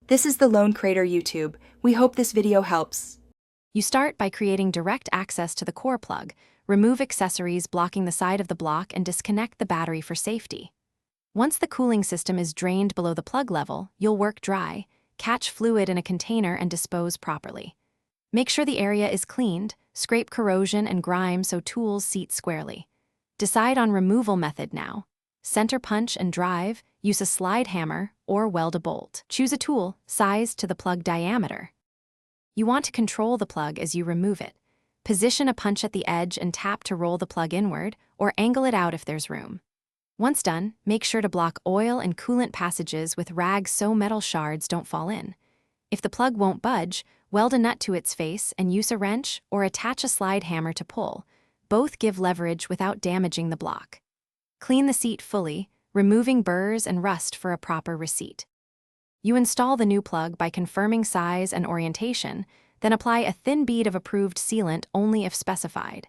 This is the Lone Crater YouTube. We hope this video helps. You start by creating direct access to the core plug, remove accessories blocking the side of the block, and disconnect the battery for safety. Once the cooling system is drained below the plug level, you'll work dry, catch fluid in a container, and dispose properly. Make sure the area is cleaned, scrape corrosion and grime so tools seat squarely. Decide on removal method now. Center punch and drive, use a slide hammer, or weld a bolt. Choose a tool, sized to the plug diameter. You want to control the plug as you remove it. Position a punch at the edge and tap to roll the plug inward, or angle it out if there's room. Once done, make sure to block oil and coolant passages with rags so metal shards don't fall in. If the plug won't budge, weld a nut to its face and use a wrench or attach a slide hammer to pull. Both give leverage without damaging the block. Clean the seat fully, removing burrs and rust for a proper receipt. You install the new plug by confirming size and orientation, then apply a thin bead of approved sealant only if specified.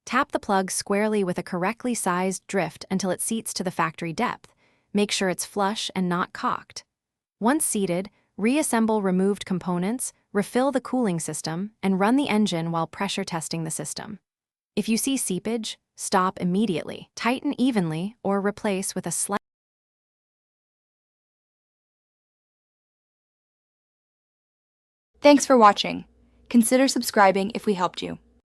Tap the plug squarely with a correctly sized drift until it seats to the factory depth. Make sure it's flush and not cocked. Once seated, reassemble removed components, refill the cooling system, and run the engine while pressure testing the system. If you see seepage, stop immediately. Tighten evenly or replace with a slight. Thanks for watching. Consider subscribing if we helped you.